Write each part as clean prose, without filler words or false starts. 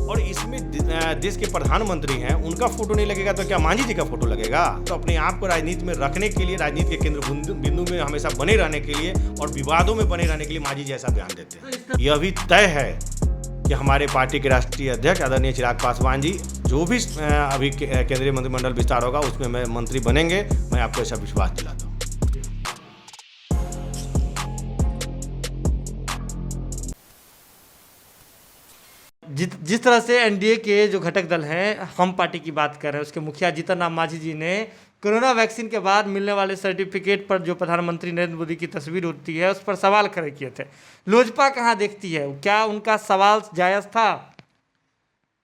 और इसमें देश के प्रधानमंत्री हैं, उनका फोटो नहीं लगेगा तो क्या मांझी जी का फोटो लगेगा? तो अपने आप को राजनीति में रखने के लिए, राजनीति के केंद्र बिंदु में हमेशा बने रहने के लिए और विवादों में बने रहने के लिए मांझी जी ऐसा बयान देते हैं। यह भी तय है कि हमारे पार्टी के राष्ट्रीय अध्यक्ष आदरणीय चिराग पासवान जी जो भी अभी केंद्रीय मंत्रिमंडल विस्तार होगा उसमें मैं मंत्री बनेंगे, मैं आपको ऐसा विश्वास दिलाता हूँ। जिस तरह से एनडीए के जो घटक दल हैं, हम पार्टी की बात कर रहे हैं, उसके मुखिया जीतन राम मांझी जी ने कोरोना वैक्सीन के बाद मिलने वाले सर्टिफिकेट पर जो प्रधानमंत्री नरेंद्र मोदी की तस्वीर होती है उस पर सवाल खड़े किए थे। लोजपा कहाँ देखती है, क्या उनका सवाल जायज़ था?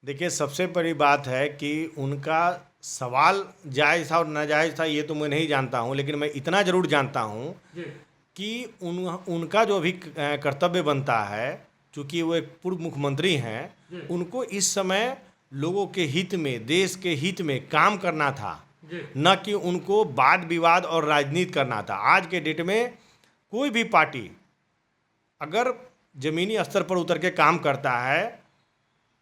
देखिए, सबसे बड़ी बात है कि उनका सवाल जायज़ था और नाजायज़ था ये तो मैं नहीं जानता हूँ, लेकिन मैं इतना ज़रूर जानता हूँ कि उनका जो अभी कर्तव्य बनता है, चूँकि वो एक पूर्व मुख्यमंत्री हैं, उनको इस समय लोगों के हित में, देश के हित में काम करना था, न कि उनको वाद विवाद और राजनीति करना था। आज के डेट में कोई भी पार्टी अगर ज़मीनी स्तर पर उतर के काम करता है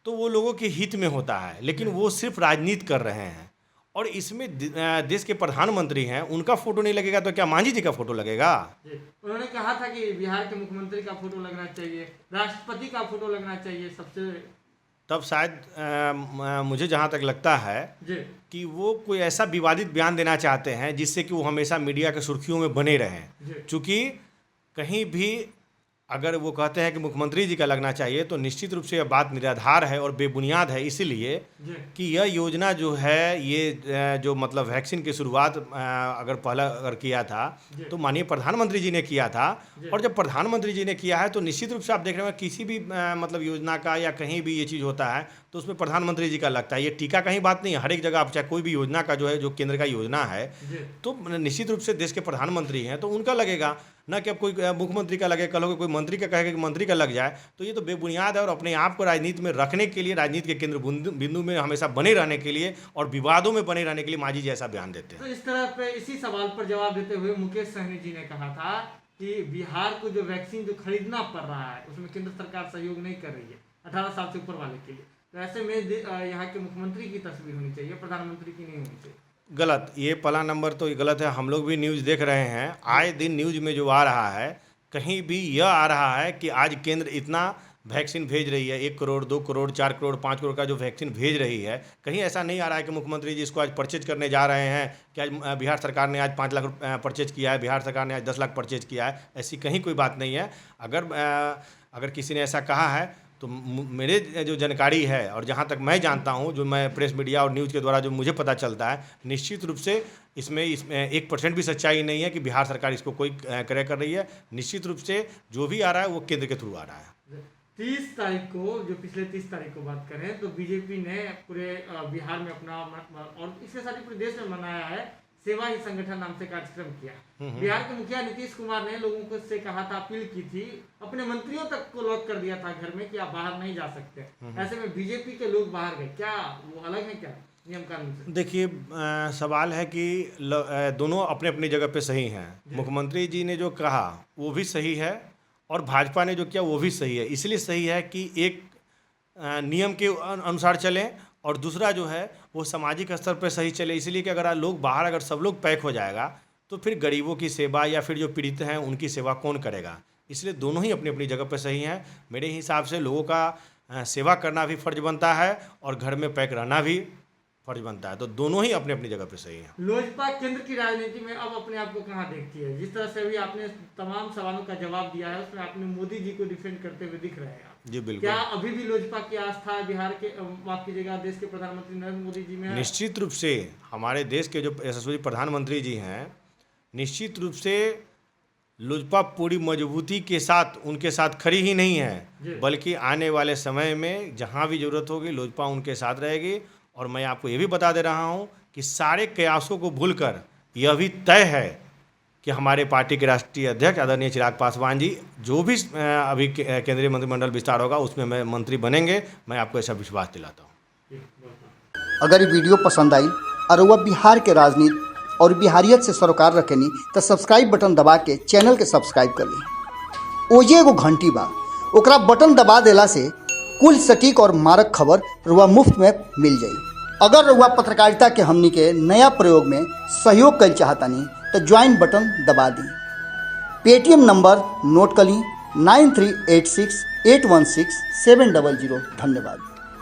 तो वो लोगों के हित में होता है, लेकिन वो सिर्फ राजनीति कर रहे हैं। और इसमें देश के प्रधानमंत्री हैं, उनका फोटो नहीं लगेगा तो क्या मांझी जी का फोटो लगेगा? उन्होंने कहा था कि बिहार के मुख्यमंत्री का फोटो लगना चाहिए, राष्ट्रपति का फोटो लगना चाहिए सबसे। तब शायद मुझे जहाँ तक लगता है कि वो कोई ऐसा विवादित बयान देना चाहते हैं जिससे कि वो हमेशा मीडिया के सुर्खियों में बने रहें। चूँकि कहीं भी अगर वो कहते हैं कि मुख्यमंत्री जी का लगना चाहिए तो निश्चित रूप से यह बात निराधार है और बेबुनियाद है, इसीलिए कि यह योजना जो है, ये जो मतलब वैक्सीन की शुरुआत अगर पहला अगर किया था तो माननीय प्रधानमंत्री जी ने किया था। और जब प्रधानमंत्री जी ने किया है तो निश्चित रूप से आप देख रहे हैं किसी भी मतलब योजना का या कहीं भी ये चीज़ होता है तो उसमें प्रधानमंत्री जी का लगता है। ये टीका कहीं बात नहीं है, हर एक जगह आप चाहे कोई भी योजना का जो है, जो केंद्र का योजना है, तो निश्चित रूप से देश के प्रधानमंत्री हैं तो उनका लगेगा, ना कि अब कोई मुख्यमंत्री का लगे, कल कोई मंत्री का कहेगा कि मंत्री का लग जाए, तो ये तो बेबुनियाद है। और अपने आप को राजनीति में रखने के लिए, राजनीति के केंद्र बिंदु में हमेशा बने रहने के लिए और विवादों में बने रहने के लिए मांझी जी ऐसा बयान देते हैं। तो इस तरह पे इसी सवाल पर जवाब देते हुए मुकेश सहनी जी ने कहा था कि बिहार को जो वैक्सीन जो खरीदना पड़ रहा है उसमें केंद्र सरकार सहयोग नहीं कर रही है 18 साल से ऊपर वाले के लिए, तो ऐसे में यहाँ के मुख्यमंत्री की तस्वीर होनी चाहिए, प्रधानमंत्री की नहीं होनी चाहिए। गलत, ये पहला नंबर तो गलत है। हम लोग भी न्यूज़ देख रहे हैं, आए दिन न्यूज़ में जो आ रहा है, कहीं भी यह आ रहा है कि आज केंद्र इतना वैक्सीन भेज रही है, 1 करोड़ 2 करोड़ 4 करोड़ 5 करोड़ का जो वैक्सीन भेज रही है, कहीं ऐसा नहीं आ रहा है कि मुख्यमंत्री जी इसको आज परचेज करने जा रहे हैं कि आज बिहार सरकार ने आज 5 लाख परचेज किया है, बिहार सरकार ने आज 10 लाख परचेज किया है। ऐसी कहीं कोई बात नहीं है। अगर किसी ने ऐसा कहा है तो मेरे जो जानकारी है और जहाँ तक मैं जानता हूँ, जो मैं प्रेस मीडिया और न्यूज़ के द्वारा जो मुझे पता चलता है, निश्चित रूप से इसमें 1% भी सच्चाई नहीं है कि बिहार सरकार इसको कोई क्रय कर रही है। निश्चित रूप से जो भी आ रहा है वो केंद्र के थ्रू आ रहा है। 30 तारीख को, जो पिछले 30 तारीख को बात करें तो बीजेपी ने पूरे बिहार में अपना और इसके साथ ही पूरे देश में मनाया है सेवा ही संगठन नाम से कार्यक्रम किया। बिहार के मुखिया नीतीश कुमार ने लोगों को से कहा था, अपील की थी, अपने मंत्रियों तक को लॉक कर दिया था घर में कि आप बाहर नहीं जा सकते। ऐसे में बीजेपी के लोग बाहर गए, क्या वो अलग है क्या नियम कानून से? देखिए, सवाल है कि दोनों अपने अपनी जगह पे सही हैं। मुख्यमंत्री जी ने जो कहा वो भी सही है और भाजपा ने जो किया वो भी सही है। इसलिए सही है कि एक नियम के अनुसार चलें और दूसरा जो है वो सामाजिक स्तर पर सही चले। इसलिए कि अगर लोग बाहर, अगर सब लोग पैक हो जाएगा तो फिर गरीबों की सेवा या फिर जो पीड़ित हैं उनकी सेवा कौन करेगा? इसलिए दोनों ही अपनी अपनी जगह पर सही हैं। मेरे हिसाब से लोगों का सेवा करना भी फर्ज बनता है और घर में पैक रहना भी फर्ज बनता है, तो दोनों ही अपनी अपनी जगह पे सही हैं। लोजपा केंद्र की राजनीति में अब अपने आप को कहाँ देखती है? जिस तरह से अभी आपने तमाम सवालों का जवाब दिया है उसमें आपने मोदी जी को डिफेंड करते हुए दिख रहे हैं। जी बिल्कुल। क्या अभी भी लोजपा की आस्था बिहार के, माफ कीजिएगा, देश के प्रधानमंत्री नरेंद्र मोदी जी में है? निश्चित रूप से हमारे देश के जो यशस्वी प्रधानमंत्री जी हैं, निश्चित रूप से लोजपा पूरी मजबूती के साथ उनके साथ खड़ी ही नहीं है, बल्कि आने वाले समय में जहाँ भी जरूरत होगी लोजपा उनके साथ रहेगी। और मैं आपको ये भी बता दे रहा हूँ कि सारे कयासों को भूलकर यह भी तय है कि हमारे पार्टी के राष्ट्रीय अध्यक्ष आदरणीय चिराग पासवान जी जो भी अभी केंद्रीय मंत्रिमंडल विस्तार होगा उसमें मैं मंत्री बनेंगे, मैं आपको ऐसा विश्वास दिलाता हूँ। अगर ये वीडियो पसंद आई और वह बिहार के राजनीति और बिहारियत से सरोकार रखेनी तो सब्सक्राइब बटन दबा के चैनल के सब्सक्राइब कर ली। ओजे एगो घंटी बा, ओकरा बटन दबा देला से कुल सटीक और मारक खबर रुआ मुफ्त में मिल जाई। अगर रुआ पत्रकारिता के हमनी के नया प्रयोग में सहयोग कर चाहतानी तो ज्वाइन बटन दबा दी। पेटीएम नंबर नोट कर ली 9386816700। धन्यवाद।